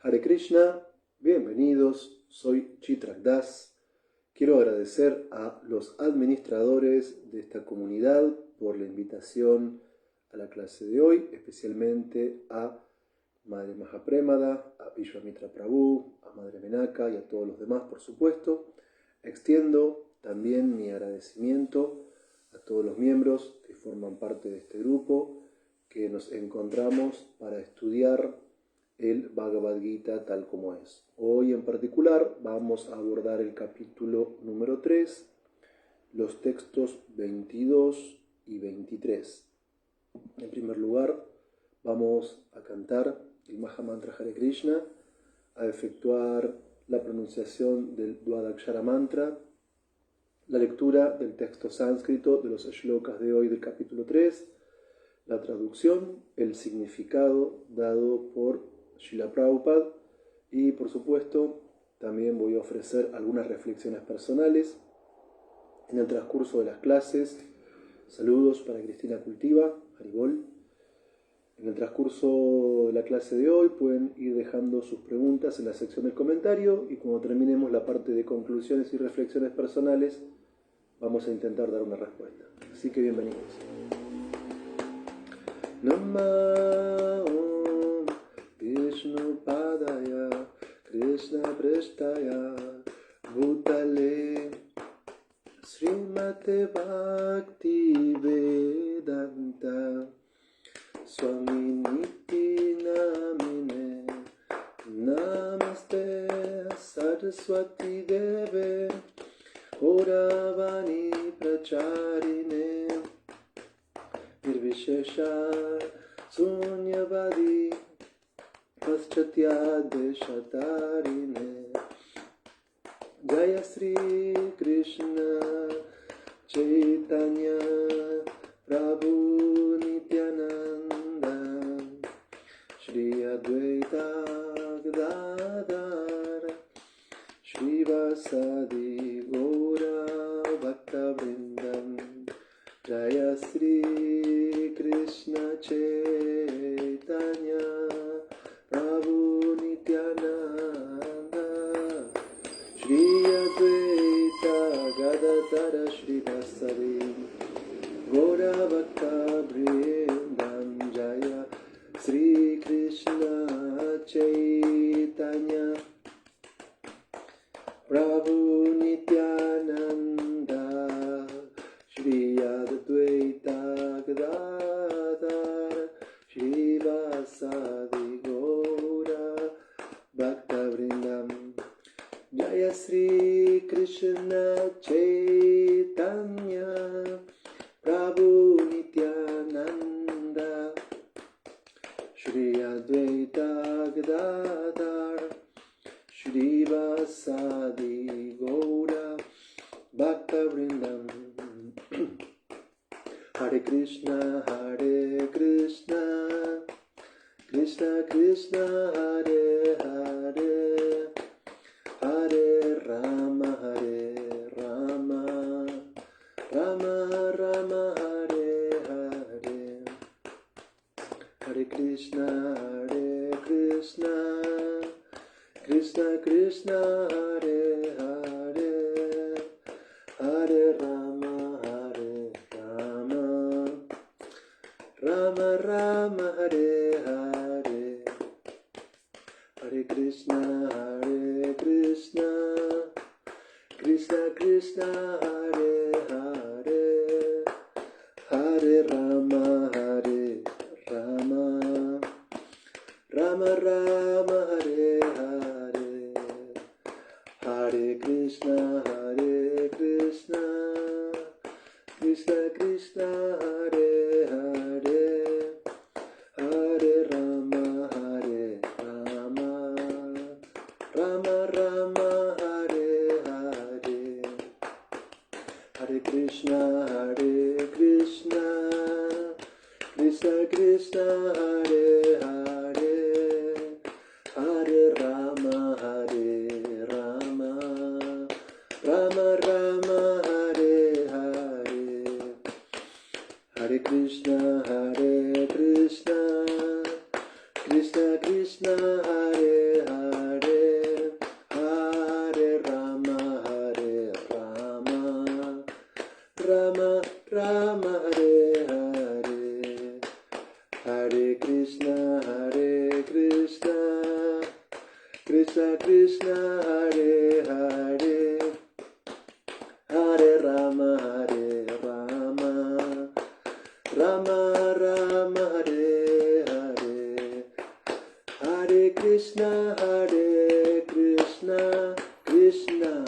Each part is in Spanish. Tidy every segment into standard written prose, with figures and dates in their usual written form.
Hare Krishna, bienvenidos, soy Chitrak Das. Quiero agradecer a los administradores de esta comunidad por la invitación a la clase de hoy, especialmente a Madre Mahapremada, a Vishwamitra Prabhu, a Madre Menaka y a todos los demás, por supuesto. Extiendo también mi agradecimiento a todos los miembros que forman parte de este grupo, que nos encontramos para estudiar el Bhagavad Gita tal como es. Hoy en particular vamos a abordar el capítulo número 3, los textos 22 y 23. En primer lugar, vamos a cantar el Mahamantra Hare Krishna, a efectuar la pronunciación del Dwadakshara Mantra, la lectura del texto sánscrito de los shlokas de hoy del capítulo 3, la traducción, el significado dado por Srila Prabhupada y, por supuesto, también voy a ofrecer algunas reflexiones personales en el transcurso de las clases. Saludos para Cristina Cultiva, Haribol. En el transcurso de la clase de hoy pueden ir dejando sus preguntas en la sección del comentario y cuando terminemos la parte de conclusiones y reflexiones personales vamos a intentar dar una respuesta. Así que bienvenidos. Namo Vishnu Padaya Krishna Prestaya Bhutale Srimate Bhakti Vedanta Swami Niti Namine Namaste Saraswati Deve Oravani Pracharine Nirvishesha Sunyavadi Paschatya Deshatarine Jaya Sri Krishna Chaitanya Prabhu Nityananda Shri Advaita Gadadhar Shrivasadi Gaura Bhaktavrindam Jaya Sri Krishna Chaitanya Prabhu Nityananda Shri Advaita Gadadhara Shrivasadi Gaura Bhaktavrindam Jaya Sri Krishna Chaitanya Prabhu Nityananda Shri Advaita Gadadhar Shrivasadi Gaura Bhaktavrindam Jaya Sri Krishna Chaitanya Prabhu Nityananda Shri Advaita Gadadhar Shrivasadi Gaura Bhaktavrindam. Hare Krishna, Krishna Krishna, Hare Hare, Hare Rama, Rama Rama, Hare Hare. Hare Krishna, Krishna Krishna, Hare Hare, Hare Rama, Rama Rama, Hare Hare. Hare Krishna, Krishna Krishna, Hare Hare, Hare Rama, Rama Rama, Hare Hare. Hare Krishna, Krishna Krishna, Hare Hare, Hare Rama, Rama Rama, Hare Hare. Hare Krishna, Krishna Krishna, Hare Hare, Hare Rama, Rama Rama, Hare Hare. Hare Krishna, Krishna Krishna, Hare Hare. Krishna Krishna Hare Hare, Hare Rama Rama Rama Hare Hare, Hare Krishna Krishna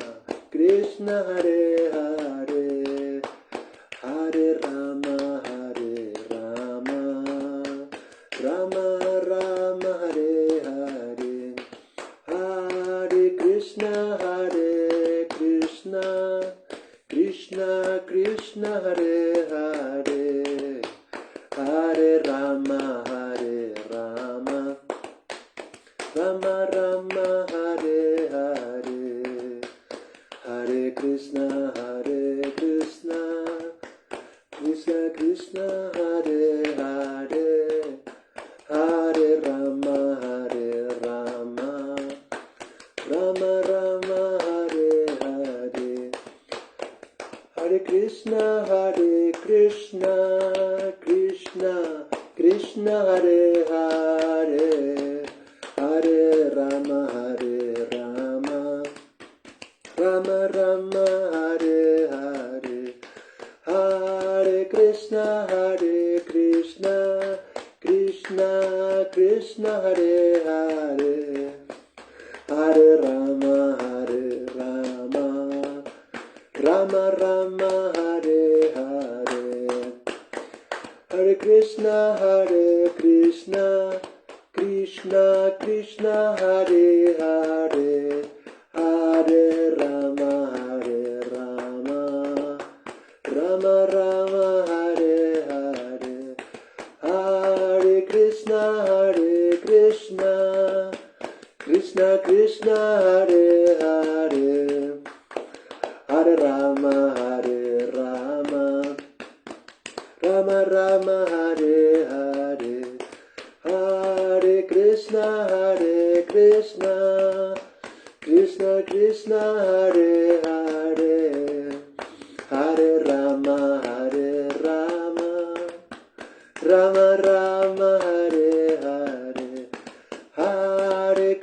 Krishna Hare Hare, Hare Rama Rama Rama Hare Hare, Hare Krishna Krishna Krishna Hare Hare, Hare Rama Rama Rama Hare Hare, Hare Krishna Krishna Krishna Hare Hare, Hare Rama Rama Rama Hare Hare, Hare Krishna Krishna Krishna Hare Hare, Hare Rama Rama Rama Hare Hare, Hare Krishna Krishna Krishna Hare Hare, Hare Rama Rama Rama Hare Hare, Hare Krishna Krishna Krishna Hare Hare, Hare Rama Rama Rama Hare Hare, Hare Krishna Krishna Krishna Hare Hare, Hare Rama Rama Rama Hare Hare, Hare Krishna Krishna Krishna Hare Hare, Hare Rama Rama Rama Hare Hare, Hare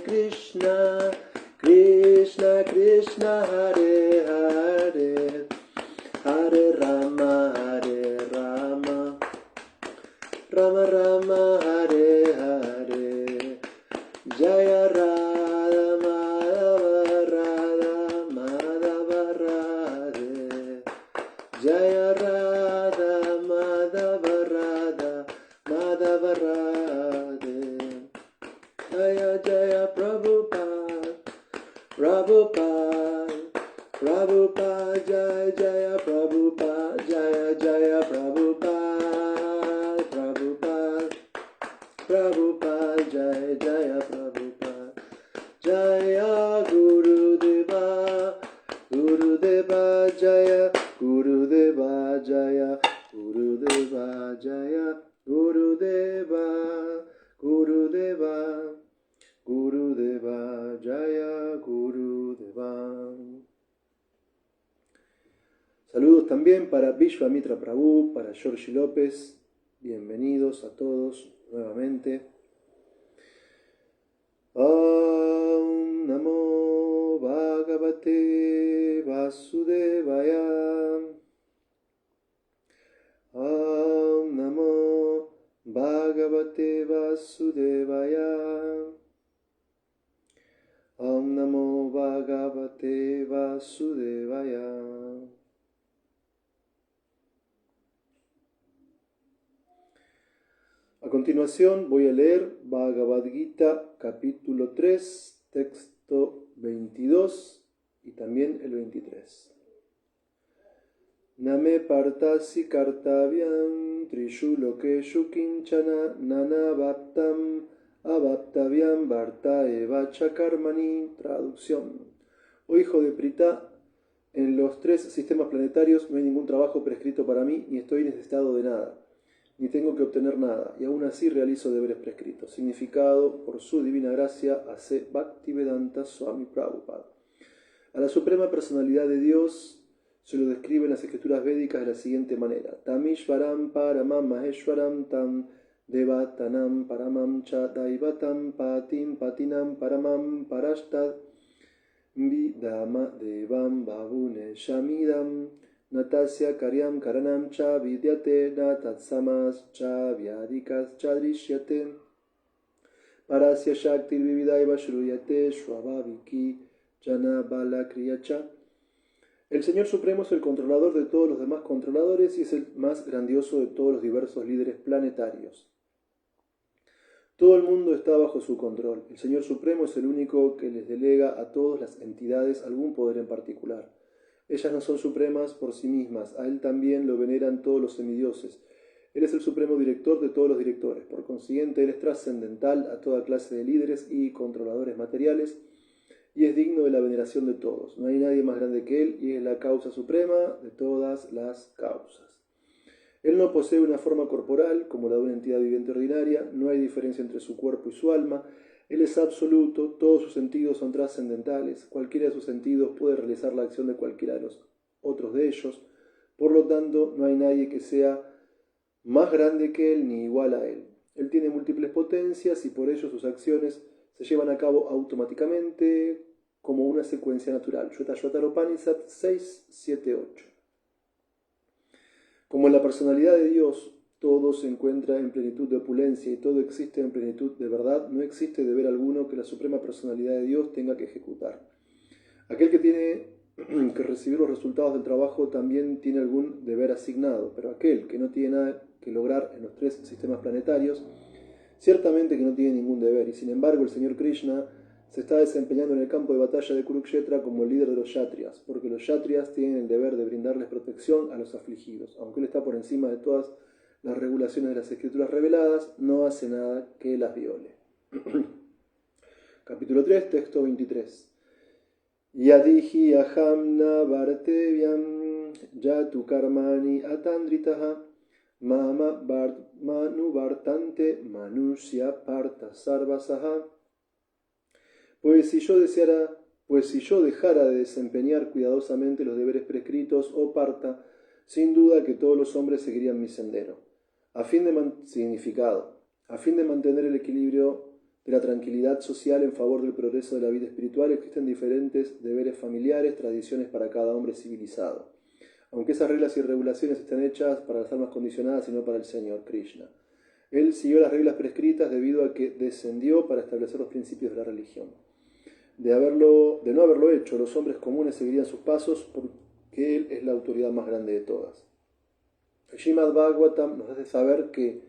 Krishna Krishna Krishna Hare Hare, Hare Rama Rama Rama Hare Hare, Jaya Radha Madhava Radhe, Jaya Radha Madhava Radhe, Jaya Jaya Prabhupada, Jaya Jaya Prabhupada, Jaya Jaya Prabhupada, Jaya Jaya Prabhupada, Jaya Gurudeva Jaya, Gurudeva Jaya, Gurudeva Jaya, Gurudeva Jaya, Gurudeva. Saludos también para Vishwamitra Prabhu, para Georgie López. Bienvenidos a todos nuevamente. Om Namo Bhagavate Vasudevaya. Om Namo Bhagavate Vasudevaya. Om Namo Bhagavate Vasudevaya. A continuación voy a leer Bhagavad Gita capítulo 3, texto 22 y también el 23. Name partasi kartavyam trishu lokeshu kinchana nanavaptam avaptavyam varta eva chakarmani. Traducción. Oh hijo de Pritha, en los 3 sistemas planetarios no hay ningún trabajo prescrito para mí, ni estoy necesitado de nada, ni tengo que obtener nada, y aún así realizo deberes prescritos. Significado: por su divina gracia, hace Bhaktivedanta Swami Prabhupada. A la suprema personalidad de Dios se lo describe en las escrituras védicas de la siguiente manera: Tamishvaram Paramam Maheshwaram Tam devatanam paramam cha daivatam patim patinam paramam parashtad vidama devam babune shamidam natasya karyam karanam cha vidyate natatsamas cha vyadikas cha drishyate parasya shaktir vividaiva shruyate shvabhaviki jana bala kriyacha. El Señor Supremo es el controlador de todos los demás controladores y es el más grandioso de todos los diversos líderes planetarios. Todo el mundo está bajo su control. El Señor Supremo es el único que les delega a todas las entidades algún poder en particular. Ellas no son supremas por sí mismas, a Él también lo veneran todos los semidioses. Él es el supremo director de todos los directores. Por consiguiente, Él es trascendental a toda clase de líderes y controladores materiales, y es digno de la veneración de todos. No hay nadie más grande que Él, y es la causa suprema de todas las causas. Él no posee una forma corporal, como la de una entidad viviente ordinaria, no hay diferencia entre su cuerpo y su alma. Él es absoluto, todos sus sentidos son trascendentales, cualquiera de sus sentidos puede realizar la acción de cualquiera de los otros de ellos. Por lo tanto, no hay nadie que sea más grande que Él ni igual a Él. Él tiene múltiples potencias y por ello sus acciones se llevan a cabo automáticamente como una secuencia natural. Shvetashvatara Upanishad 6.7.8. Como en la personalidad de Dios todo se encuentra en plenitud de opulencia y todo existe en plenitud de verdad, no existe deber alguno que la suprema personalidad de Dios tenga que ejecutar. Aquel que tiene que recibir los resultados del trabajo también tiene algún deber asignado, pero aquel que no tiene nada que lograr en los tres sistemas planetarios, ciertamente que no tiene ningún deber, y sin embargo el Señor Krishna se está desempeñando en el campo de batalla de Kurukshetra como el líder de los Kshatriyas, porque los Kshatriyas tienen el deber de brindarles protección a los afligidos. Aunque Él está por encima de todas las regulaciones de las escrituras reveladas, no hace nada que las viole. Capítulo 3, texto 23. Yadihi ahamna bhartevyam yatu karmani atandritaha mama manu vartante manusya parta sarvasaha. Pues si yo dejara de desempeñar cuidadosamente los deberes prescritos, oh Parta, sin duda que todos los hombres seguirían mi sendero. A fin de mantener el equilibrio de la tranquilidad social en favor del progreso de la vida espiritual, existen diferentes deberes familiares, tradiciones para cada hombre civilizado. Aunque esas reglas y regulaciones están hechas para las almas condicionadas y no para el Señor Krishna. Él siguió las reglas prescritas debido a que descendió para establecer los principios de la religión. De no haberlo hecho, los hombres comunes seguirían sus pasos porque Él es la autoridad más grande de todas. El Srimad Bhagavatam nos hace saber que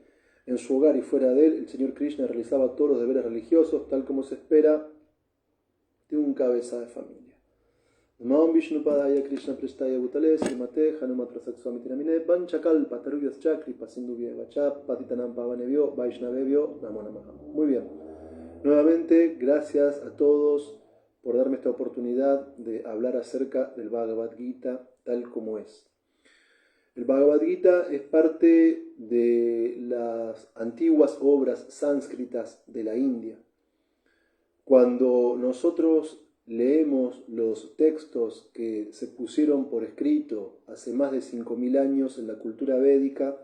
en su hogar y fuera de él, el Señor Krishna realizaba todos los deberes religiosos, tal como se espera de un cabeza de familia. Namam Vishnupadaya Krishna Prestaya Bhutale Srimate Hanumat Prasad Swami Tinamine Vanchakalpa Taruyas Chakri Pasindubhya Vachap Patitanam Pavanebhyo Vaishnavebhyo Namo Namaha. Muy bien. Nuevamente, gracias a todos por darme esta oportunidad de hablar acerca del Bhagavad Gita tal como es. El Bhagavad Gita es parte de las antiguas obras sánscritas de la India. Cuando nosotros leemos los textos que se pusieron por escrito hace más de 5.000 años en la cultura védica,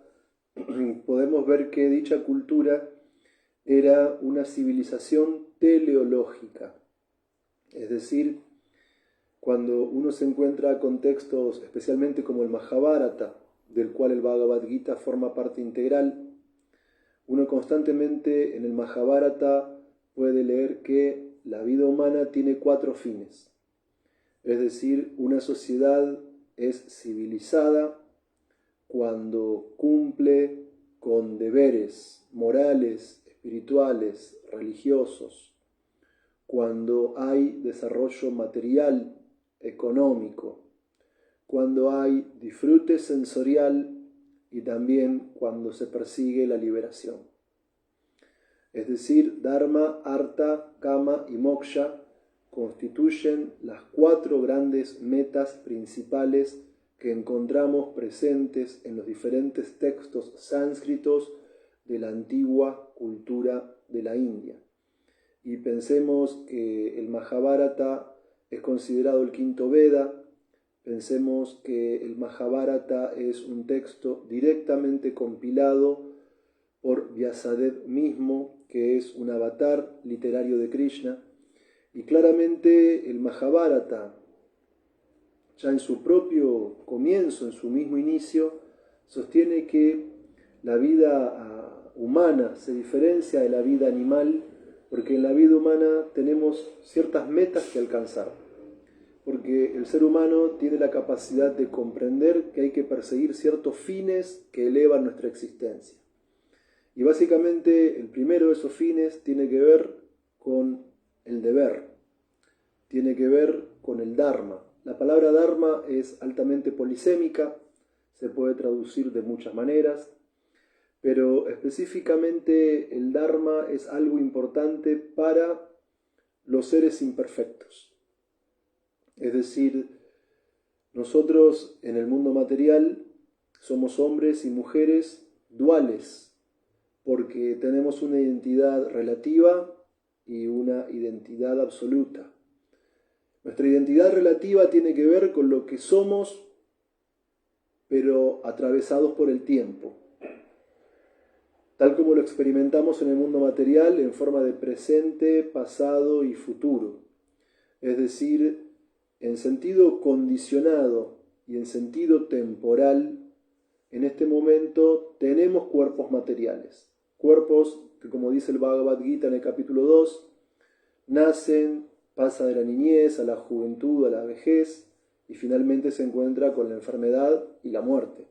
podemos ver que dicha cultura era una civilización teleológica. Es decir, cuando uno se encuentra con textos, especialmente como el Mahabharata, del cual el Bhagavad Gita forma parte integral, uno constantemente en el Mahabharata puede leer que la vida humana tiene 4 fines. Es decir, una sociedad es civilizada cuando cumple con deberes morales, espirituales, religiosos, cuando hay desarrollo material, económico, cuando hay disfrute sensorial y también cuando se persigue la liberación. Es decir, Dharma, Artha, Kama y Moksha constituyen las 4 grandes metas principales que encontramos presentes en los diferentes textos sánscritos de la antigua cultura de la India. Y pensemos que el Mahabharata es considerado el 5º Veda. Pensemos que el Mahabharata es un texto directamente compilado por Vyasadeva mismo, que es un avatar literario de Krishna, y claramente el Mahabharata, ya en su propio comienzo, en su mismo inicio, sostiene que la vida humana se diferencia de la vida animal, porque en la vida humana tenemos ciertas metas que alcanzar, porque el ser humano tiene la capacidad de comprender que hay que perseguir ciertos fines que elevan nuestra existencia. Y básicamente el primero de esos fines tiene que ver con el deber, tiene que ver con el dharma. La palabra dharma es altamente polisémica, se puede traducir de muchas maneras, pero específicamente el dharma es algo importante para los seres imperfectos. Es decir, nosotros en el mundo material somos hombres y mujeres duales, porque tenemos una identidad relativa y una identidad absoluta. Nuestra identidad relativa tiene que ver con lo que somos, pero atravesados por el tiempo, tal como lo experimentamos en el mundo material en forma de presente, pasado y futuro. Es decir, en sentido condicionado y en sentido temporal, en este momento tenemos cuerpos materiales. Cuerpos que, como dice el Bhagavad Gita en el capítulo 2, nacen, pasa de la niñez a la juventud, a la vejez, y finalmente se encuentra con la enfermedad y la muerte.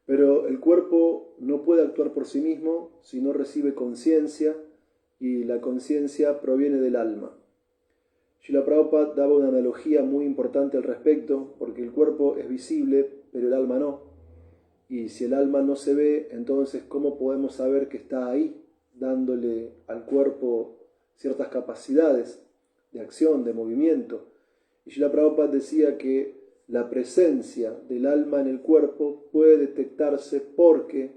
Pero el cuerpo no puede actuar por sí mismo si no recibe conciencia, y la conciencia proviene del alma. Srila Prabhupada daba una analogía muy importante al respecto, porque el cuerpo es visible, pero el alma no. Y si el alma no se ve, entonces ¿cómo podemos saber que está ahí, dándole al cuerpo ciertas capacidades de acción, de movimiento? Y Srila Prabhupada decía que la presencia del alma en el cuerpo puede detectarse porque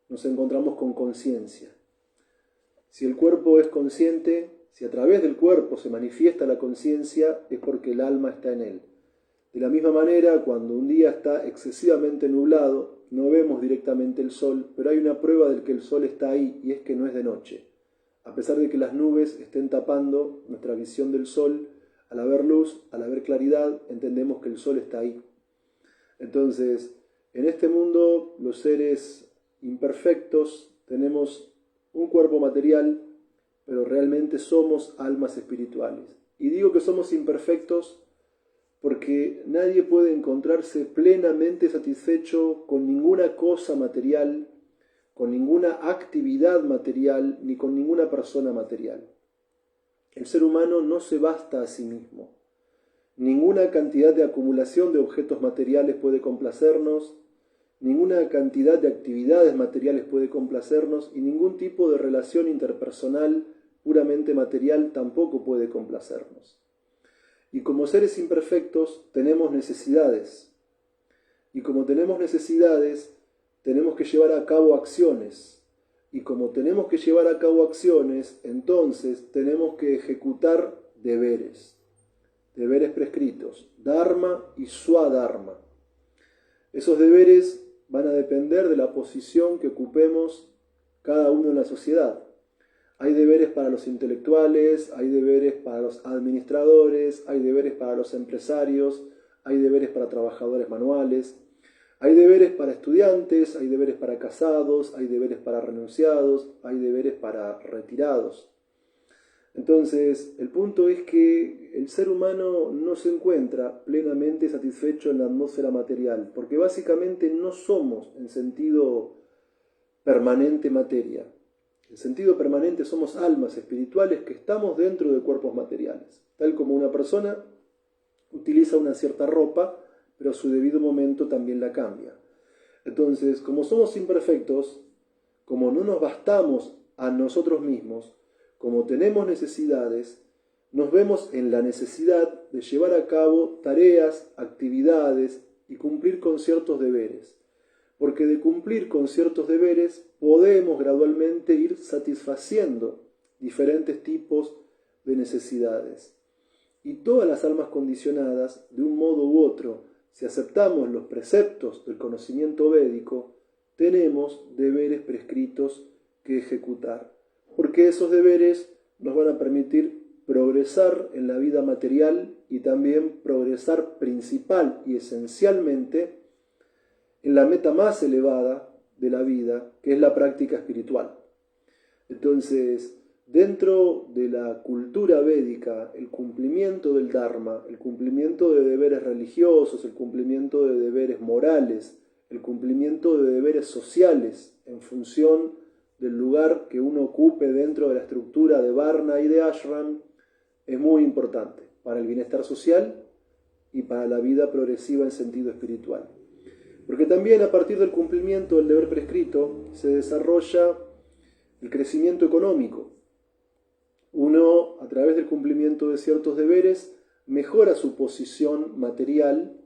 nos encontramos con conciencia. Si el cuerpo es consciente, si a través del cuerpo se manifiesta la conciencia, es porque el alma está en él. De la misma manera, cuando un día está excesivamente nublado, no vemos directamente el sol, pero hay una prueba de que el sol está ahí, y es que no es de noche. A pesar de que las nubes estén tapando nuestra visión del sol, al haber luz, al haber claridad, entendemos que el sol está ahí. Entonces, en este mundo, los seres imperfectos tenemos un cuerpo material, pero realmente somos almas espirituales. Y digo que somos imperfectos porque nadie puede encontrarse plenamente satisfecho con ninguna cosa material, con ninguna actividad material, ni con ninguna persona material. El ser humano no se basta a sí mismo. Ninguna cantidad de acumulación de objetos materiales puede complacernos, ninguna cantidad de actividades materiales puede complacernos, y ningún tipo de relación interpersonal puramente material tampoco puede complacernos. Y como seres imperfectos tenemos necesidades. Y como tenemos necesidades, tenemos que llevar a cabo acciones. Y como tenemos que llevar a cabo acciones, entonces tenemos que ejecutar deberes. Deberes prescritos, dharma y swadharma. Esos deberes van a depender de la posición que ocupemos cada uno en la sociedad. Hay deberes para los intelectuales, hay deberes para los administradores, hay deberes para los empresarios, hay deberes para trabajadores manuales, hay deberes para estudiantes, hay deberes para casados, hay deberes para renunciados, hay deberes para retirados. Entonces, el punto es que el ser humano no se encuentra plenamente satisfecho en la atmósfera material, porque básicamente no somos en sentido permanente materia. En sentido permanente somos almas espirituales que estamos dentro de cuerpos materiales. Tal como una persona utiliza una cierta ropa, pero a su debido momento también la cambia. Entonces, como somos imperfectos, como no nos bastamos a nosotros mismos, como tenemos necesidades, nos vemos en la necesidad de llevar a cabo tareas, actividades y cumplir con ciertos deberes. Porque de cumplir con ciertos deberes podemos gradualmente ir satisfaciendo diferentes tipos de necesidades. Y todas las almas condicionadas, de un modo u otro, si aceptamos los preceptos del conocimiento védico, tenemos deberes prescritos que ejecutar, porque esos deberes nos van a permitir progresar en la vida material y también progresar principal y esencialmente en la meta más elevada de la vida, que es la práctica espiritual. Entonces, dentro de la cultura védica, el cumplimiento del Dharma, el cumplimiento de deberes religiosos, el cumplimiento de deberes morales, el cumplimiento de deberes sociales en función del lugar que uno ocupe dentro de la estructura de Varna y de Ashram, es muy importante para el bienestar social y para la vida progresiva en sentido espiritual. Porque también a partir del cumplimiento del deber prescrito se desarrolla el crecimiento económico. Uno, a través del cumplimiento de ciertos deberes, mejora su posición material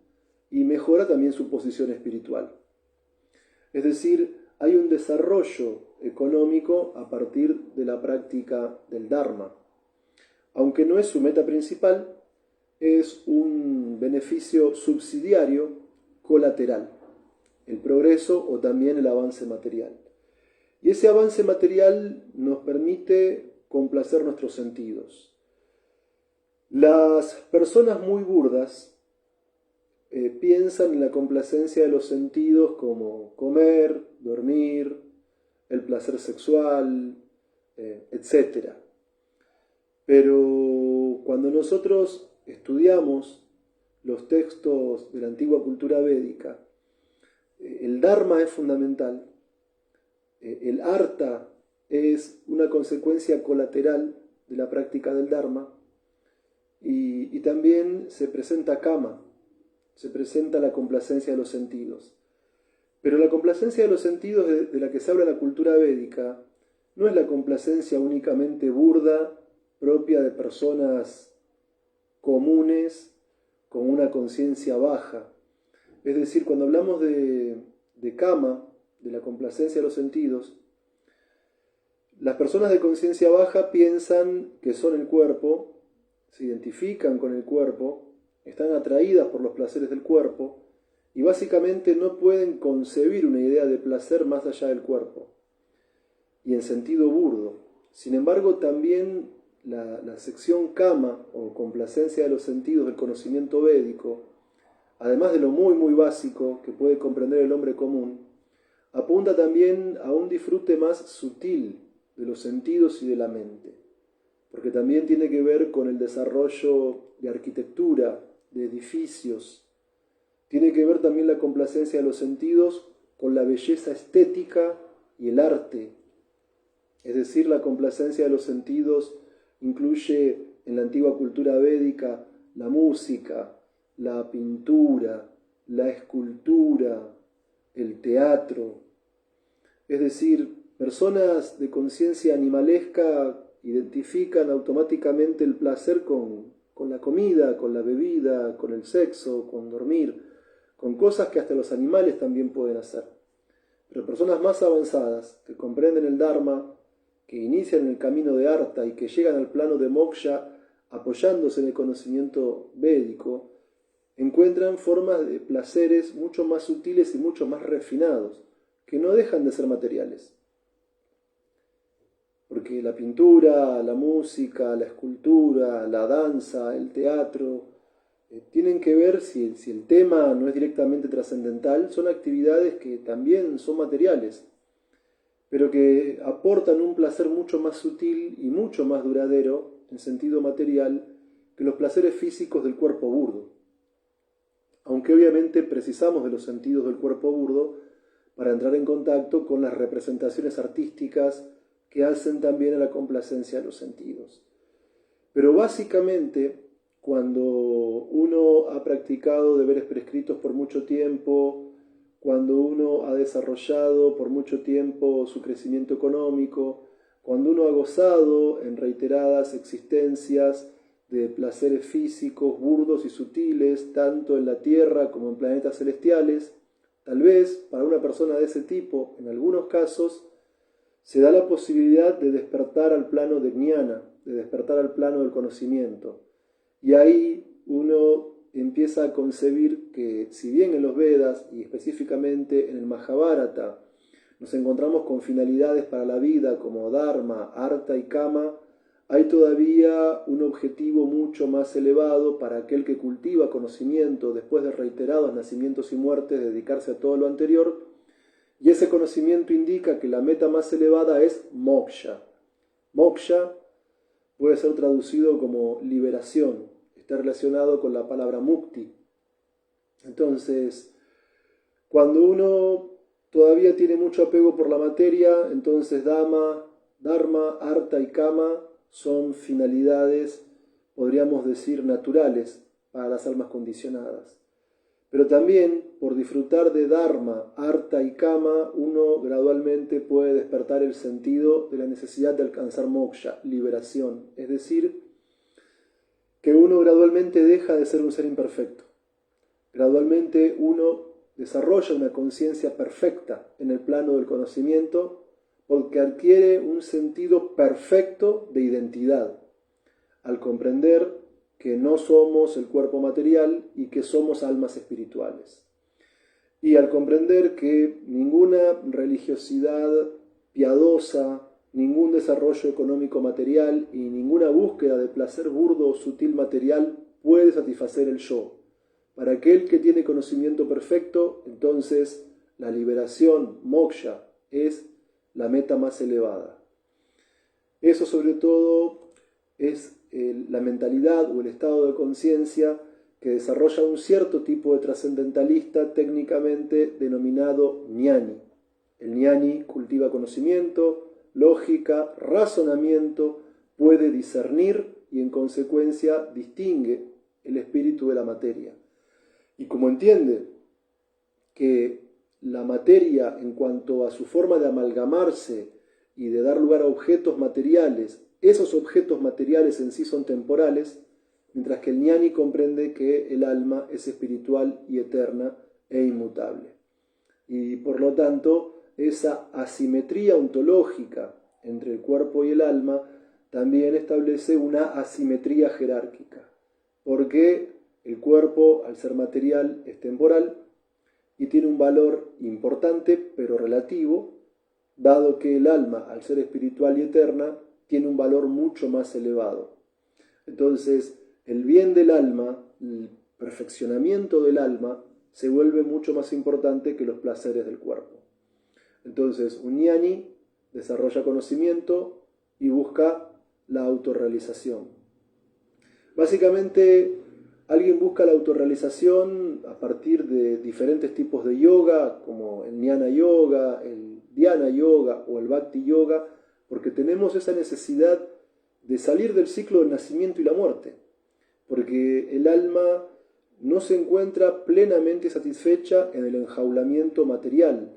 y mejora también su posición espiritual. Es decir, hay un desarrollo económico a partir de la práctica del Dharma. Aunque no es su meta principal, es un beneficio subsidiario colateral, el progreso o también el avance material. Y ese avance material nos permite complacer nuestros sentidos. Las personas muy burdas piensan en la complacencia de los sentidos como comer, dormir, el placer sexual, etc. Pero cuando nosotros estudiamos los textos de la antigua cultura védica, el Dharma es fundamental, el Artha es una consecuencia colateral de la práctica del Dharma y también se presenta Kama, se presenta la complacencia de los sentidos. Pero la complacencia de los sentidos de la que se habla en la cultura védica no es la complacencia únicamente burda, propia de personas comunes con una conciencia baja. Es decir, cuando hablamos de Kama, de la complacencia de los sentidos, las personas de conciencia baja piensan que son el cuerpo, se identifican con el cuerpo, están atraídas por los placeres del cuerpo y básicamente no pueden concebir una idea de placer más allá del cuerpo y en sentido burdo. Sin embargo, también la sección Kama o complacencia de los sentidos del conocimiento védico, además de lo muy básico que puede comprender el hombre común, apunta también a un disfrute más sutil de los sentidos y de la mente, porque también tiene que ver con el desarrollo de arquitectura, de edificios, tiene que ver también la complacencia de los sentidos con la belleza estética y el arte, es decir, la complacencia de los sentidos incluye en la antigua cultura védica la música, la pintura, la escultura, el teatro. Es decir, personas de conciencia animalesca identifican automáticamente el placer con la comida, con la bebida, con el sexo, con dormir, con cosas que hasta los animales también pueden hacer. Pero personas más avanzadas, que comprenden el Dharma, que inician el camino de Artha y que llegan al plano de Moksha apoyándose en el conocimiento védico, encuentran formas de placeres mucho más sutiles y mucho más refinados, que no dejan de ser materiales. Porque la pintura, la música, la escultura, la danza, el teatro, tienen que ver, si el tema no es directamente trascendental, son actividades que también son materiales, pero que aportan un placer mucho más sutil y mucho más duradero, en sentido material, que los placeres físicos del cuerpo burdo. Aunque obviamente precisamos de los sentidos del cuerpo burdo para entrar en contacto con las representaciones artísticas que hacen también a la complacencia de los sentidos. Pero básicamente, cuando uno ha practicado deberes prescritos por mucho tiempo, cuando uno ha desarrollado por mucho tiempo su crecimiento económico, cuando uno ha gozado en reiteradas existencias de placeres físicos burdos y sutiles, tanto en la Tierra como en planetas celestiales, tal vez para una persona de ese tipo, en algunos casos, se da la posibilidad de despertar al plano de Jnana, de despertar al plano del conocimiento. Y ahí uno empieza a concebir que, si bien en los Vedas, y específicamente en el Mahabharata, nos encontramos con finalidades para la vida como dharma, artha y kama, hay todavía un objetivo mucho más elevado para aquel que cultiva conocimiento después de reiterados nacimientos y muertes, dedicarse a todo lo anterior, y ese conocimiento indica que la meta más elevada es moksha. Moksha puede ser traducido como liberación, está relacionado con la palabra mukti. Entonces, cuando uno todavía tiene mucho apego por la materia, entonces dharma, artha y kama son finalidades, podríamos decir, naturales para las almas condicionadas. Pero también, por disfrutar de dharma, artha y kama, uno gradualmente puede despertar el sentido de la necesidad de alcanzar moksha, liberación. Es decir, que uno gradualmente deja de ser un ser imperfecto. Gradualmente uno desarrolla una conciencia perfecta en el plano del conocimiento porque adquiere un sentido perfecto de identidad, al comprender que no somos el cuerpo material y que somos almas espirituales. Y al comprender que ninguna religiosidad piadosa, ningún desarrollo económico material y ninguna búsqueda de placer burdo o sutil material puede satisfacer el yo. Para aquel que tiene conocimiento perfecto, entonces la liberación, moksha, es la meta más elevada. Eso sobre todo es la mentalidad o el estado de conciencia que desarrolla un cierto tipo de trascendentalista técnicamente denominado jnani. El jnani cultiva conocimiento, lógica, razonamiento, puede discernir y en consecuencia distingue el espíritu de la materia. Y como entiende que la materia en cuanto a su forma de amalgamarse y de dar lugar a objetos materiales, esos objetos materiales en sí son temporales, mientras que el jnani comprende que el alma es espiritual y eterna e inmutable. Y por lo tanto, esa asimetría ontológica entre el cuerpo y el alma también establece una asimetría jerárquica, porque el cuerpo, al ser material, es temporal y tiene un valor importante, pero relativo, dado que el alma, al ser espiritual y eterna, tiene un valor mucho más elevado. Entonces, el bien del alma, el perfeccionamiento del alma, se vuelve mucho más importante que los placeres del cuerpo. Entonces, un jnani desarrolla conocimiento y busca la autorrealización. Básicamente, alguien busca la autorrealización a partir de diferentes tipos de yoga, como el jnana yoga, el dhyana yoga o el bhakti yoga, porque tenemos esa necesidad de salir del ciclo del nacimiento y la muerte, porque el alma no se encuentra plenamente satisfecha en el enjaulamiento material,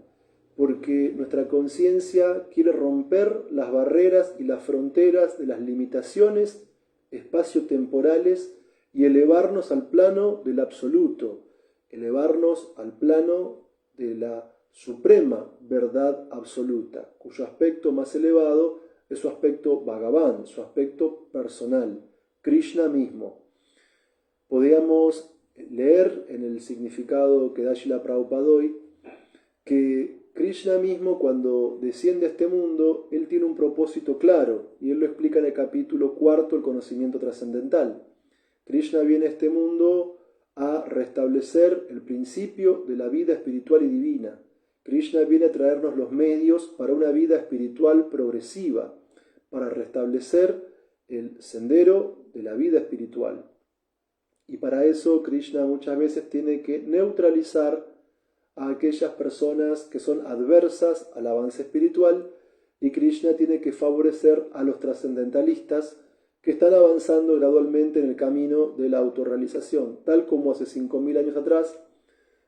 porque nuestra conciencia quiere romper las barreras y las fronteras de las limitaciones espaciotemporales y elevarnos al plano del absoluto, elevarnos al plano de la suprema verdad absoluta, cuyo aspecto más elevado es su aspecto Bhagavan, su aspecto personal, Krishna mismo. Podríamos leer en el significado que da Srila Prabhupada hoy que Krishna mismo, cuando desciende a este mundo, él tiene un propósito claro, y él lo explica en el capítulo 4, el conocimiento trascendental. Krishna viene a este mundo a restablecer el principio de la vida espiritual y divina. Krishna viene a traernos los medios para una vida espiritual progresiva, para restablecer el sendero de la vida espiritual. Y para eso Krishna muchas veces tiene que neutralizar a aquellas personas que son adversas al avance espiritual, y Krishna tiene que favorecer a los trascendentalistas que están avanzando gradualmente en el camino de la autorrealización, tal como hace 5.000 años atrás,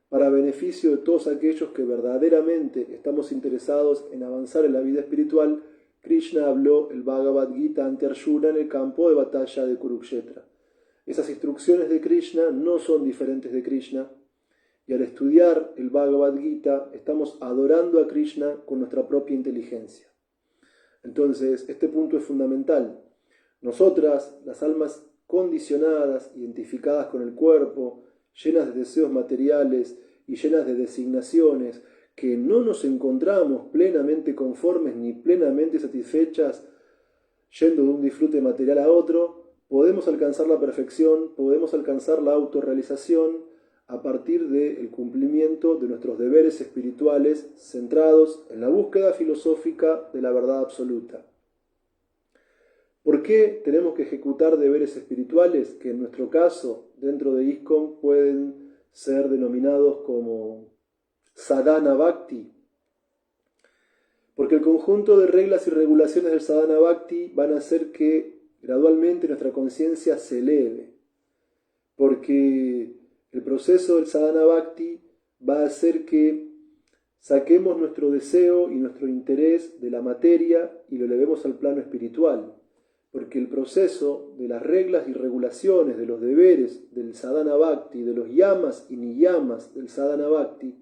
para beneficio de todos aquellos que verdaderamente estamos interesados en avanzar en la vida espiritual. Krishna habló el Bhagavad Gita ante Arjuna en el campo de batalla de Kurukshetra. Esas instrucciones de Krishna no son diferentes de Krishna, y al estudiar el Bhagavad Gita estamos adorando a Krishna con nuestra propia inteligencia. Entonces, este punto es fundamental. Nosotras, las almas condicionadas, identificadas con el cuerpo, llenas de deseos materiales y llenas de designaciones, que no nos encontramos plenamente conformes ni plenamente satisfechas yendo de un disfrute material a otro, podemos alcanzar la perfección, podemos alcanzar la autorrealización a partir del cumplimiento de nuestros deberes espirituales centrados en la búsqueda filosófica de la verdad absoluta. ¿Por qué tenemos que ejecutar deberes espirituales que en nuestro caso, dentro de ISKCON, pueden ser denominados como sadhana bhakti? Porque el conjunto de reglas y regulaciones del sadhana bhakti van a hacer que gradualmente nuestra conciencia se eleve. Porque el proceso del sadhana bhakti va a hacer que saquemos nuestro deseo y nuestro interés de la materia y lo elevemos al plano espiritual. Porque el proceso de las reglas y regulaciones, de los deberes del sadhana bhakti, de los yamas y niyamas del sadhana bhakti,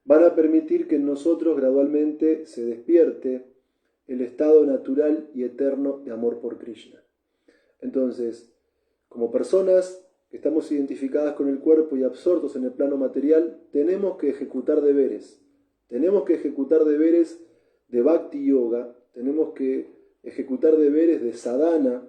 van a permitir que en nosotros gradualmente se despierte el estado natural y eterno de amor por Krishna. Entonces, como personas que estamos identificadas con el cuerpo y absortos en el plano material, tenemos que ejecutar deberes. Tenemos que ejecutar deberes de Bhakti Yoga, tenemos que ejecutar deberes de sadhana,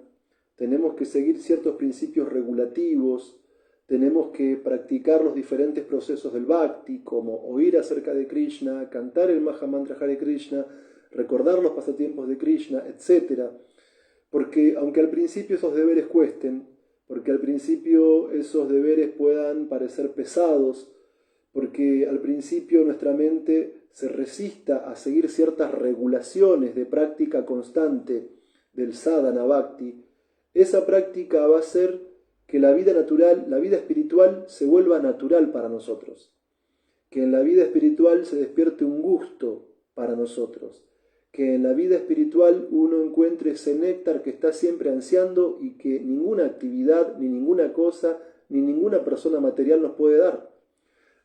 tenemos que seguir ciertos principios regulativos, tenemos que practicar los diferentes procesos del Bhakti, como oír acerca de Krishna, cantar el Mahamantra Hare Krishna, recordar los pasatiempos de Krishna, etc. Porque aunque al principio esos deberes cuesten, porque al principio esos deberes puedan parecer pesados, porque al principio nuestra mente se resista a seguir ciertas regulaciones de práctica constante del sadhana bhakti, esa práctica va a hacer que la vida natural, la vida espiritual se vuelva natural para nosotros, que en la vida espiritual se despierte un gusto para nosotros, que en la vida espiritual uno encuentre ese néctar que está siempre ansiando y que ninguna actividad, ni ninguna cosa, ni ninguna persona material nos puede dar.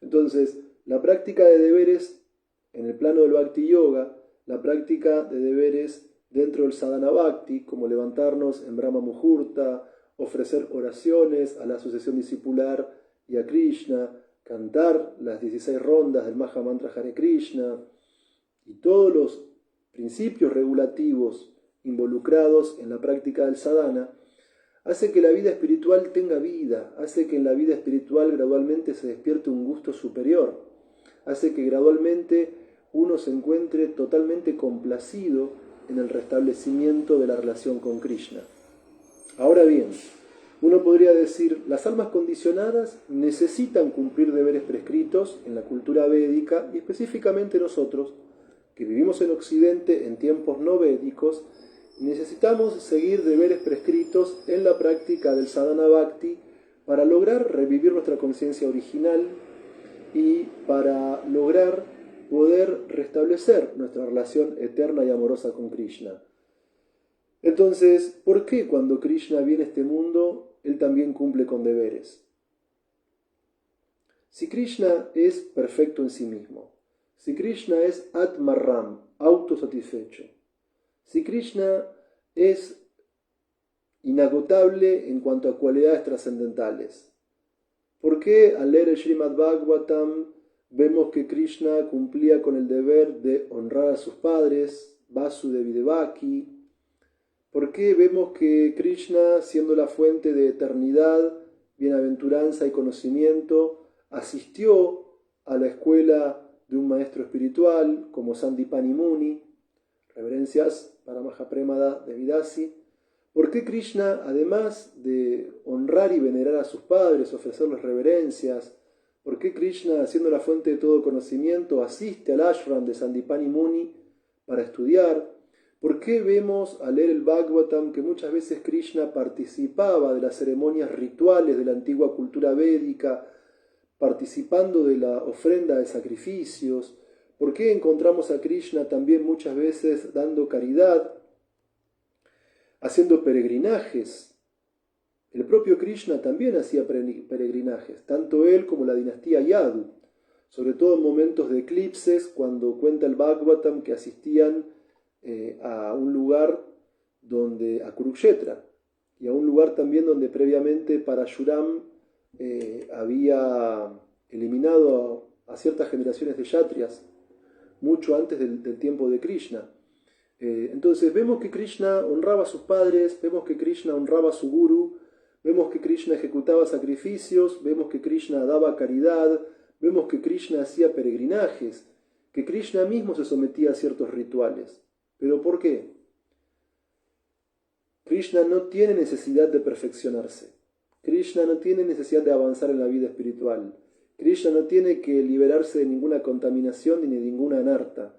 Entonces, la práctica de deberes en el plano del Bhakti Yoga, la práctica de deberes dentro del Sadhana Bhakti, como levantarnos en Brahma Muhurta, ofrecer oraciones a la asociación discipular y a Krishna, cantar las 16 rondas del Mahamantra Hare Krishna y todos los principios regulativos involucrados en la práctica del sadhana, hace que la vida espiritual tenga vida, hace que en la vida espiritual gradualmente se despierte un gusto superior, hace que gradualmente uno se encuentre totalmente complacido en el restablecimiento de la relación con Krishna. Ahora bien, uno podría decir, las almas condicionadas necesitan cumplir deberes prescritos en la cultura védica y específicamente nosotros, que vivimos en Occidente en tiempos no védicos, necesitamos seguir deberes prescritos en la práctica del sadhana bhakti para lograr revivir nuestra conciencia original y para lograr poder restablecer nuestra relación eterna y amorosa con Krishna. Entonces, ¿por qué cuando Krishna viene a este mundo, él también cumple con deberes? Si Krishna es perfecto en sí mismo, si Krishna es Atmaram, autosatisfecho, si Krishna es inagotable en cuanto a cualidades trascendentales, ¿por qué al leer el Srimad Bhagavatam vemos que Krishna cumplía con el deber de honrar a sus padres, Vasudevi Devaki? ¿Por qué vemos que Krishna, siendo la fuente de eternidad, bienaventuranza y conocimiento, asistió a la escuela de un maestro espiritual como Sandipani Muni? Reverencias para Mahapremada Devidasi. ¿Por qué Krishna, además de honrar y venerar a sus padres, ofrecerles reverencias, por qué Krishna, siendo la fuente de todo conocimiento, asiste al ashram de Sandipani Muni para estudiar? ¿Por qué vemos al leer el Bhagavatam que muchas veces Krishna participaba de las ceremonias rituales de la antigua cultura védica, participando de la ofrenda de sacrificios? ¿Por qué encontramos a Krishna también muchas veces dando caridad, haciendo peregrinajes? El propio Krishna también hacía peregrinajes, tanto él como la dinastía Yadu, sobre todo en momentos de eclipses, cuando cuenta el Bhagavatam que asistían a un lugar a Kurukshetra, y a un lugar también donde previamente Parashuram había eliminado a ciertas generaciones de Kshatriyas. mucho antes del tiempo de Krishna. Entonces vemos que Krishna honraba a sus padres, vemos que Krishna honraba a su guru, vemos que Krishna ejecutaba sacrificios, vemos que Krishna daba caridad, vemos que Krishna hacía peregrinajes, que Krishna mismo se sometía a ciertos rituales. ¿Pero por qué? Krishna no tiene necesidad de perfeccionarse. Krishna no tiene necesidad de avanzar en la vida espiritual. Krishna no tiene que liberarse de ninguna contaminación ni de ninguna anarta.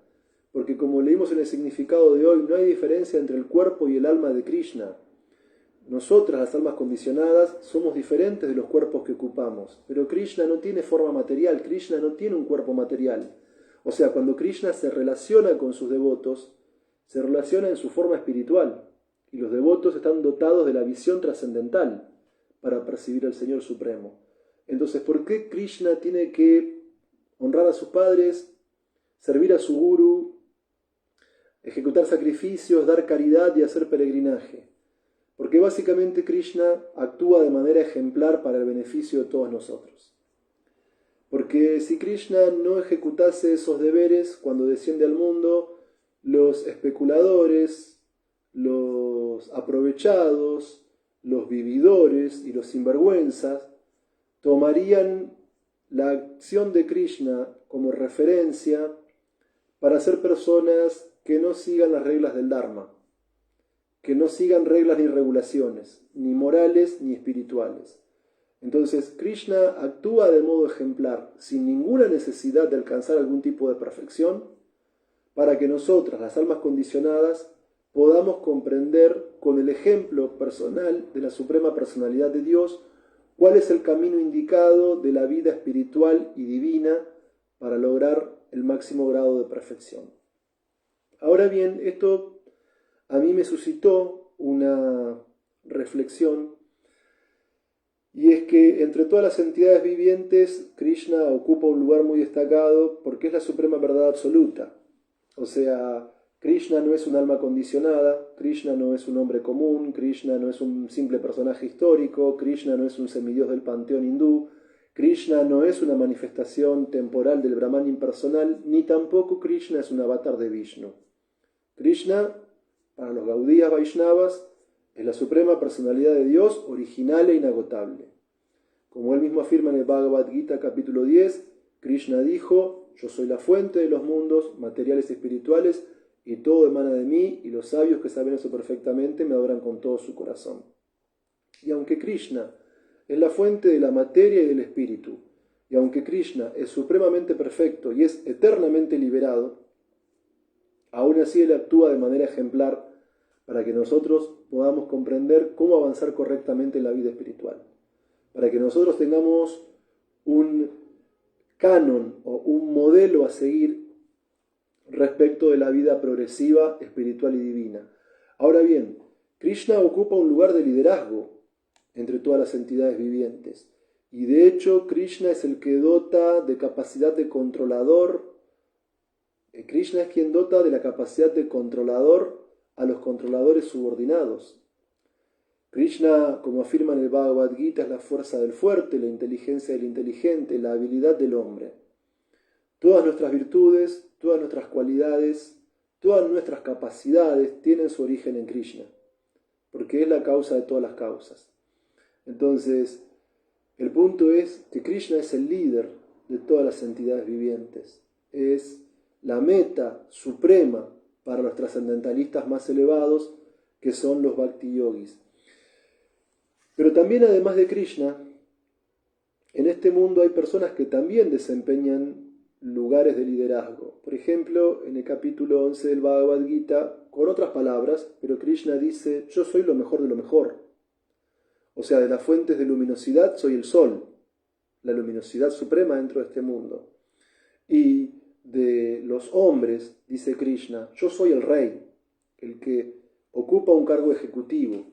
Porque como leímos en el significado de hoy, no hay diferencia entre el cuerpo y el alma de Krishna. Nosotras, las almas condicionadas, somos diferentes de los cuerpos que ocupamos. Pero Krishna no tiene forma material, Krishna no tiene un cuerpo material. O sea, cuando Krishna se relaciona con sus devotos, se relaciona en su forma espiritual. Y los devotos están dotados de la visión trascendental para percibir al Señor Supremo. Entonces, ¿por qué Krishna tiene que honrar a sus padres, servir a su guru, ejecutar sacrificios, dar caridad y hacer peregrinaje? Porque básicamente Krishna actúa de manera ejemplar para el beneficio de todos nosotros. Porque si Krishna no ejecutase esos deberes cuando desciende al mundo, los especuladores, los aprovechados, los vividores y los sinvergüenzas tomarían la acción de Krishna como referencia para ser personas que no sigan las reglas del Dharma, que no sigan reglas ni regulaciones, ni morales ni espirituales. Entonces, Krishna actúa de modo ejemplar, sin ninguna necesidad de alcanzar algún tipo de perfección, para que nosotras, las almas condicionadas, podamos comprender con el ejemplo personal de la Suprema Personalidad de Dios cuál es el camino indicado de la vida espiritual y divina para lograr el máximo grado de perfección. Ahora bien, esto a mí me suscitó una reflexión, y es que entre todas las entidades vivientes, Krishna ocupa un lugar muy destacado porque es la suprema verdad absoluta. O sea, Krishna no es un alma condicionada, Krishna no es un hombre común, Krishna no es un simple personaje histórico, Krishna no es un semidios del panteón hindú, Krishna no es una manifestación temporal del Brahman impersonal, ni tampoco Krishna es un avatar de Vishnu. Krishna, para los Gaudías Vaishnavas, es la suprema personalidad de Dios, original e inagotable. Como él mismo afirma en el Bhagavad Gita capítulo 10, Krishna dijo: yo soy la fuente de los mundos, materiales y espirituales, y todo emana de mí, y los sabios que saben eso perfectamente me adoran con todo su corazón. Y aunque Krishna es la fuente de la materia y del espíritu, y aunque Krishna es supremamente perfecto y es eternamente liberado, aún así él actúa de manera ejemplar para que nosotros podamos comprender cómo avanzar correctamente en la vida espiritual, para que nosotros tengamos un canon o un modelo a seguir respecto de la vida progresiva, espiritual y divina. Ahora bien, Krishna ocupa un lugar de liderazgo entre todas las entidades vivientes, y de hecho Krishna es el que dota de capacidad de controlador. Krishna es quien dota de la capacidad de controlador a los controladores subordinados. Krishna, como afirma en el Bhagavad Gita, es la fuerza del fuerte, la inteligencia del inteligente, la habilidad del hombre. Todas nuestras virtudes, todas nuestras cualidades, todas nuestras capacidades tienen su origen en Krishna, porque es la causa de todas las causas. Entonces, el punto es que Krishna es el líder de todas las entidades vivientes. Es la meta suprema para los trascendentalistas más elevados, que son los Bhakti Yogis. Pero también, además de Krishna, en este mundo hay personas que también desempeñan lugares de liderazgo. Por ejemplo, en el capítulo 11 del Bhagavad Gita, con otras palabras, pero Krishna dice: yo soy lo mejor de lo mejor. O sea, de las fuentes de luminosidad soy el sol, la luminosidad suprema dentro de este mundo. Y de los hombres, dice Krishna, yo soy el rey, el que ocupa un cargo ejecutivo.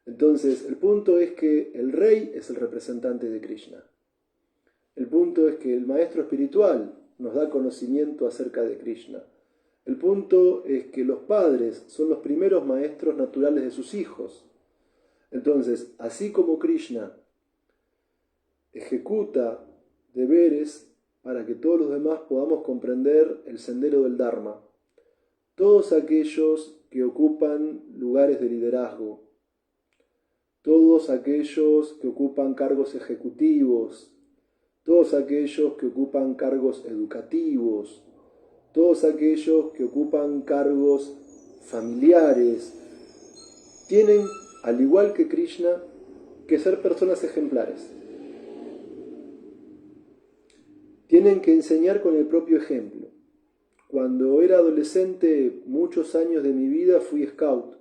Entonces, el punto es que el rey es el representante de Krishna. El punto es que el maestro espiritual nos da conocimiento acerca de Krishna. El punto es que los padres son los primeros maestros naturales de sus hijos. Entonces, así como Krishna ejecuta deberes para que todos los demás podamos comprender el sendero del Dharma. Todos aquellos que ocupan lugares de liderazgo, todos aquellos que ocupan cargos ejecutivos, todos aquellos que ocupan cargos educativos, todos aquellos que ocupan cargos familiares, tienen, al igual que Krishna, que ser personas ejemplares. Tienen que enseñar con el propio ejemplo. Cuando era adolescente, muchos años de mi vida fui scout,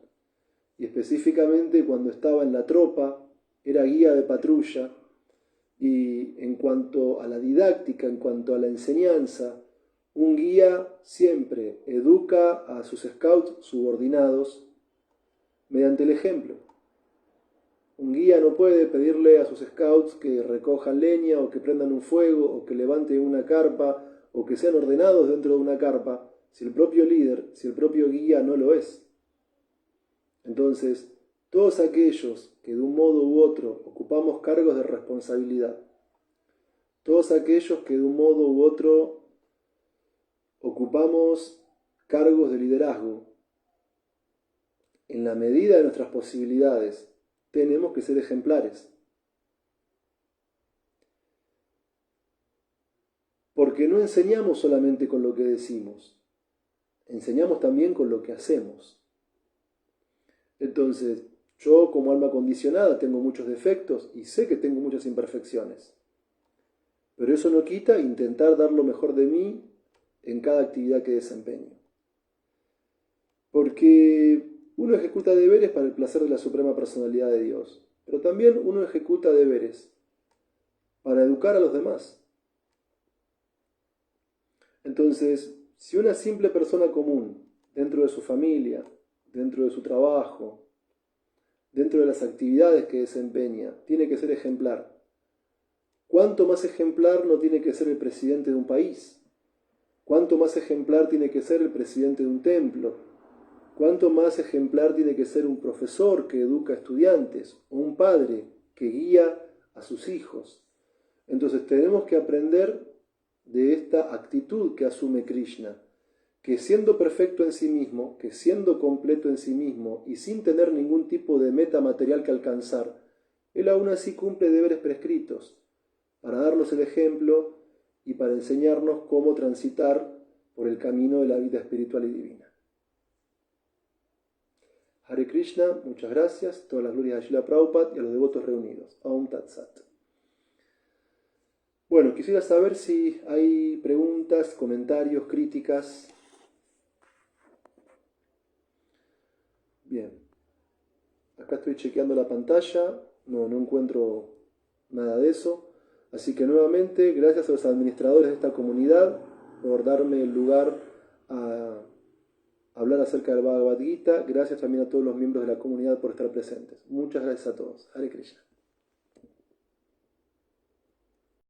y específicamente cuando estaba en la tropa, era guía de patrulla, y en cuanto a la didáctica, en cuanto a la enseñanza, un guía siempre educa a sus scouts subordinados mediante el ejemplo. Un guía no puede pedirle a sus scouts que recojan leña o que prendan un fuego o que levanten una carpa o que sean ordenados dentro de una carpa si el propio líder, si el propio guía no lo es. Entonces, todos aquellos que de un modo u otro ocupamos cargos de responsabilidad, todos aquellos que de un modo u otro ocupamos cargos de liderazgo, en la medida de nuestras posibilidades, tenemos que ser ejemplares. Porque no enseñamos solamente con lo que decimos, enseñamos también con lo que hacemos. Entonces, yo como alma condicionada tengo muchos defectos y sé que tengo muchas imperfecciones. Pero eso no quita intentar dar lo mejor de mí en cada actividad que desempeño. Porque uno ejecuta deberes para el placer de la suprema personalidad de Dios, pero también uno ejecuta deberes para educar a los demás. Entonces, si una simple persona común, dentro de su familia, dentro de su trabajo, dentro de las actividades que desempeña, tiene que ser ejemplar, ¿cuánto más ejemplar no tiene que ser el presidente de un país? ¿Cuánto más ejemplar tiene que ser el presidente de un templo? ¿Cuánto más ejemplar tiene que ser un profesor que educa a estudiantes o un padre que guía a sus hijos? Entonces tenemos que aprender de esta actitud que asume Krishna, que siendo perfecto en sí mismo, que siendo completo en sí mismo y sin tener ningún tipo de meta material que alcanzar, él aún así cumple deberes prescritos para darnos el ejemplo y para enseñarnos cómo transitar por el camino de la vida espiritual y divina. Hare Krishna, muchas gracias, todas las glorias a Srila Prabhupada y a los devotos reunidos. Aum Tat Sat. Bueno, quisiera saber si hay preguntas, comentarios, críticas. Bien. Acá estoy chequeando la pantalla, no encuentro nada de eso. Así que nuevamente, gracias a los administradores de esta comunidad por darme el lugar a hablar acerca del Bhagavad Gita. Gracias también a todos los miembros de la comunidad por estar presentes. Muchas gracias a todos. Hare Krishna.